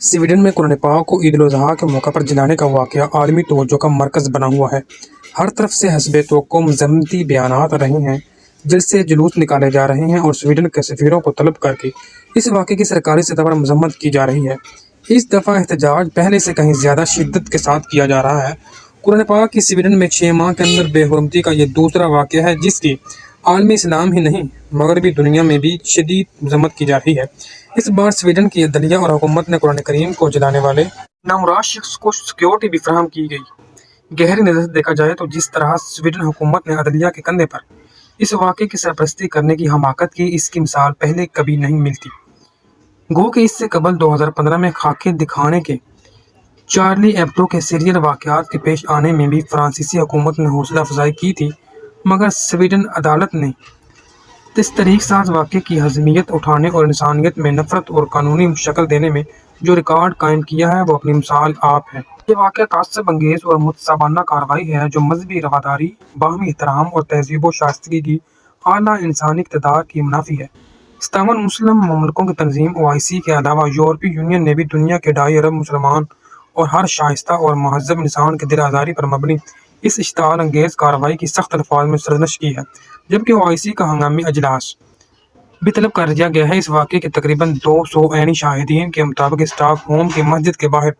Sweden में कुरान पाक को ईद उल अज़हा के मौके पर जलाने का वाक़या आलमी तवज्जो का मरकज़ बना हुआ है। हर तरफ से हस्बे तवक्को मज़म्मती बयानात आ रहे हैं, जलसे जुलूस निकाले जा रहे हैं और स्वीडन के सफ़ीरों को तलब करके इस वाक़े की सरकारी सतह पर मज़म्मत की जा रही है। इस दफ़ा एहतजाज पहले से कहीं ज़्यादा शिद्दत के साथ किया जा रहा है। कुरान पाक की स्वीडन में 6 माह के अंदर बेहुरमती का ये दूसरा वाक़या है, जिसकी आलमी इस्लाम ही नहीं मगरबी दुनिया में भी शदीद मज़म्मत की जा रही है। इस बार स्वीडन की अदलिया और हुकूमत ने कुरान करीम को जलाने वाले नामुराद शख्स को सिक्योरिटी भी फराहम की गई। गहरी नज़र से देखा जाए तो जिस तरह स्वीडन हुकूमत ने अदलिया के कंधे पर इस वाक़े की सरपरस्ती करने की हमाकत की, इसकी मिसाल पहले कभी नहीं मिलती। गो कि इससे कबल 2015 में खाके दिखाने के चार्ली एब्डो के सीरियल वाक़यात के पेश आने में भी फ्रांसीसी हुकूमत ने हौसला अफजाई की थी, मगर स्वीडन अदालत ने इस तरीक साज वाक़े की हज़मियत उठाने और इंसानियत में नफ़रत और कानूनी शक्ल देने में जो रिकॉर्ड कायम किया है, वो अपनी मिसाल आप है। ये वाक़या ताज्जुब अंगेज़ और मुतसाबाना कार्रवाई है, जो मजहबी रवादारी, बाहमी एहतराम और तहज़ीब व शाइस्तगी की आला इंसानी इक़्तिदार की मुनाफी है। 57 मुस्लिम मुल्कों की तंजीम OIC के अलावा यूरोपीय यूनियन ने भी दुनिया के 2.5 अरब मुसलमान और हर शाइस्ता और महज़ब इंसान के दिल आज़ारी पर मबनी इस इश्तिआल अंगेज़ कार्रवाई की सख्त अल्फाज में सरजश की है, जबकि OIC का हंगामी अजलास भी तलब कर दिया गया है। इस वाक़े के तकरीबन 200 ऐनी शाहिदीन के मुताबिक स्टॉकहोम की मस्जिद के बाहर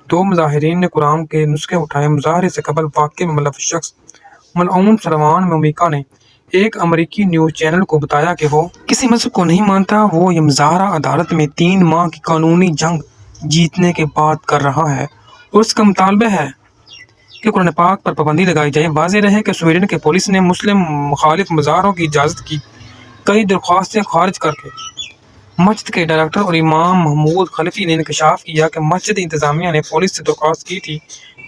2 मुज़ाहिरीन ने कुरान के नुस्खे उठाए। मुज़ाहरे से कबल वाक़े में मुलव्वस शख्स मलऊन सलमान ममीका ने एक अमरीकी न्यूज़ चैनल को बताया कि वो किसी मजहब को नहीं मानता, वो ये मुज़ाहरा अदालत में 3 माह की कानूनी जंग जीतने के बाद कर रहा है और उसका मुतालबा है कि कुरान पाक पर पाबंदी लगाई जाए। वाज़ेह रहे कि स्वीडन के पुलिस ने मुस्लिम मुखालिफ मुज़ाहरों की इजाज़त की कई दरख्वास्तें खारिज करके मस्जिद के डायरेक्टर और इमाम महमूद खलीफी ने इंकशाफ किया कि मस्जिद इंतज़ामिया ने पुलिस से दरख्वास्त की थी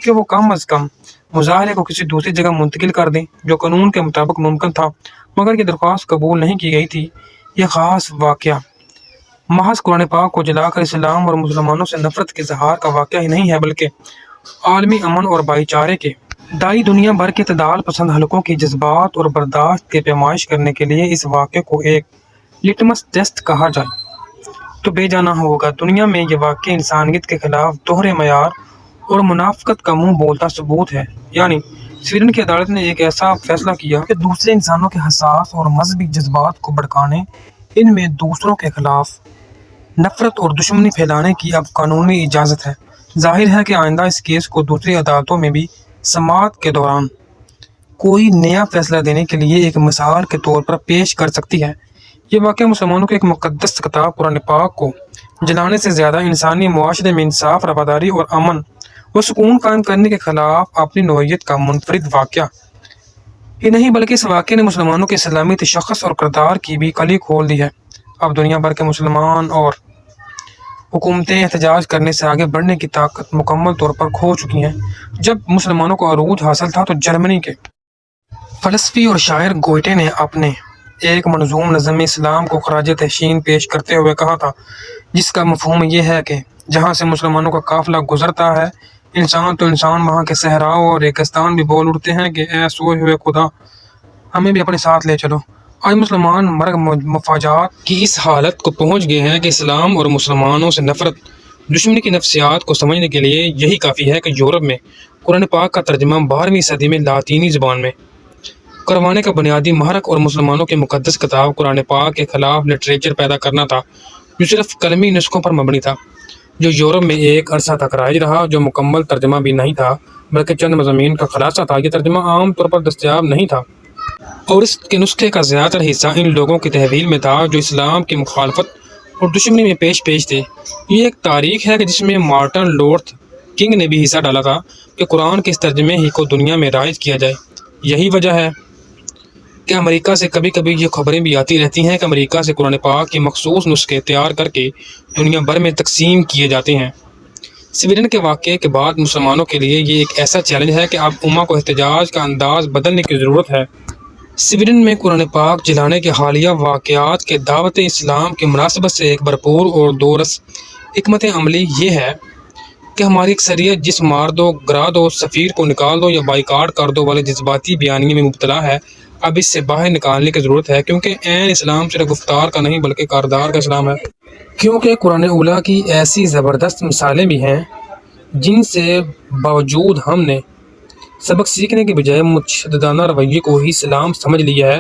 कि वो कम अज़ कम मुज़ाहरे को किसी दूसरी जगह मुंतकिल कर दें, जो कानून के मुताबिक मुमकिन था, मगर ये दरख्वास्त कबूल नहीं की गई थी। यह ख़ास वाक़या महज कुरान पाक को जलाकर इस्लाम और मुसलमानों से नफरत के इज़हार का वाक़या ही नहीं है, बल्कि आलमी अमन और भाईचारे के दाई दुनिया भर के इत्तेदाल पसंद हलकों की जज्बात और बर्दाश्त की पैमाइश करने के लिए इस वाक़े को एक लिटमस टेस्ट कहा जाए तो बेजाना होगा। दुनिया में ये वाक़या इंसानियत के खिलाफ दोहरे मयार और मुनाफ़कत का मुँह बोलता सबूत है। यानी स्वीडन की अदालत ने एक ऐसा फैसला किया कि दूसरे इंसानों के हसास और मजहबी जज्बात को भड़काने, इनमें दूसरों के खिलाफ नफरत और दुश्मनी फैलाने की अब कानूनी इजाज़त है। जाहिर है कि आइंदा इस केस को दूसरी अदालतों में भी समाअत के दौरान कोई नया फैसला देने के लिए एक मिसाल के तौर पर पेश कर सकती है। ये वाक़या मुसलमानों के एक मुक़द्दस किताब कुरान पाक को जलाने से ज़्यादा इंसानी मुआशरे में इंसाफ, रवादारी और अमन व सुकून कायम करने के खिलाफ अपनी नौइयत का मुनफरिद वाक़या ही नहीं, बल्कि इस वाक़े ने मुसलमानों के इस्लामी तशख़्ख़ुस और किरदार की भी कली खोल दी है। अब दुनिया भर के मुसलमान और हुकूमतें एहतजाज करने से आगे बढ़ने की ताकत मुकम्मल तौर पर खो चुकी हैं। जब मुसलमानों को अरूज हासिल था तो जर्मनी के फ़लसफ़ी और शायर गोएटे ने अपने एक मंजूम नज़्म इस्लाम को खराज तहसीन पेश करते हुए कहा था, जिसका मफ़हूम ये है कि जहाँ से मुसलमानों का काफ़िला गुजरता है, इंसान तो इंसान वहाँ के सहराओं और रेगिस्तान भी बोल उठते हैं कि ऐ सोए हुए खुदा, हमें भी अपने साथ ले चलो। आज मुसलमान मर्ग मफाजात की इस हालत को पहुँच गए हैं कि इस्लाम और मुसलमानों से नफरत, दुश्मनी की नफ्सियात को समझने के लिए यही काफ़ी है कि यूरोप में कुरान पाक का तर्जमा 12वीं सदी में लातीनी ज़बान में करवाने का बुनियादी महरक और मुसलमानों के मुक़द्दस किताब कुरान पाक के ख़िलाफ़ लिटरेचर पैदा करना था, जो सिर्फ कलमी नुस्खों पर मबनी था, जो यूरोप में एक अरसा तक राइज रहा, जो मुकम्मल तर्जमा भी नहीं था बल्कि चंद मज़ामीन का खुलासा था। यह तर्जमा आम तौर पर दस्तयाब नहीं था और इसके नुस्खे का ज़्यादातर हिस्सा इन लोगों की तहवील में था जो इस्लाम की मुखालफत और दुश्मनी में पेश थे। ये एक तारीख है कि जिसमें मार्टिन लूथर किंग ने भी हिस्सा डाला था कि कुरान के इस तर्जमे ही को दुनिया में राइज किया जाए। यही वजह है कि अमेरिका से कभी कभी ये खबरें भी आती रहती हैं कि अमेरिका से कुरान पाक के मखसूस नुस्खे तैयार करके दुनिया भर में तकसीम किए जाते हैं। स्वीडन के वाक़े के बाद मुसलमानों के लिए ये एक ऐसा चैलेंज है कि अब उम्मा को एहतजाज का अंदाज बदलने की ज़रूरत है। स्वीडन में कुरान पाक जलाने के हालिया वाक़यात के दावत इस्लाम की मुनासबत से एक भरपूर और दोरस हिकमत अमली ये है कि हमारी अक्सरियत जिस मार दो, गिरा दो, सफ़ीर को निकाल दो या बाइकाट कर दो वाले जज्बाती बयानी में मुब्तला है, اب اس سے باہر نکالنے کی ضرورت ہے، کیونکہ عین اسلام صرف گفتار کا نہیں بلکہ کردار کا اسلام ہے۔ کیونکہ قرآن اولیٰ کی ایسی زبردست مثالیں بھی ہیں جن سے باوجود ہم نے سبق سیکھنے کے بجائے متشددانہ رویے کو ہی اسلام سمجھ لیا ہے۔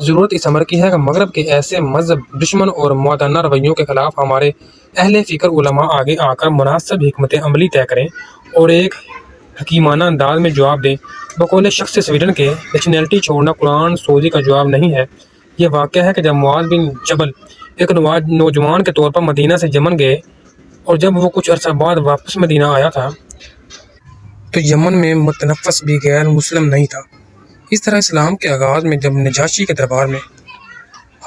ضرورت اس امر کی ہے کہ مغرب کے ایسے مذہب دشمن اور معتدلانہ رویوں کے خلاف ہمارے اہل فکر علماء آگے آ کر مناسب حکمت عملی طے کریں اور ایک حکیمانہ انداز میں جواب دیں۔ بقول شخص سویڈن کے نیشنلٹی چھوڑنا قرآن سوزی کا جواب نہیں ہے۔ یہ واقعہ ہے کہ جب معاذ بن جبل ایک نوجوان کے طور پر مدینہ سے یمن گئے اور جب وہ کچھ عرصہ بعد واپس مدینہ آیا تھا تو یمن میں متنفس بھی غیر مسلم نہیں تھا۔ اس طرح اسلام کے آغاز میں جب نجاشی کے دربار میں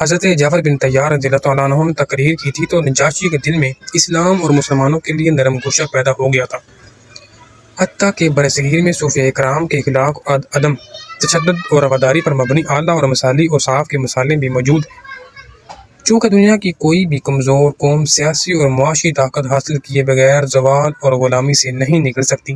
حضرت جعفر بن طیار رضی اللہ تعالیٰ عنہ نے تقریر کی تھی تو نجاشی کے دل میں اسلام اور مسلمانوں کے لیے نرم گوشہ پیدا ہو گیا تھا، حتیٰ کہ برصغیر میں صوفیاء کرام کے اخلاق، عدم تشدد اور رواداری پر مبنی اعلیٰ اور مثالی اوصاف کی مثالیں بھی موجود ہیں۔ چونکہ دنیا کی کوئی بھی کمزور قوم سیاسی اور معاشی طاقت حاصل کیے بغیر زوال اور غلامی سے نہیں نکل سکتی،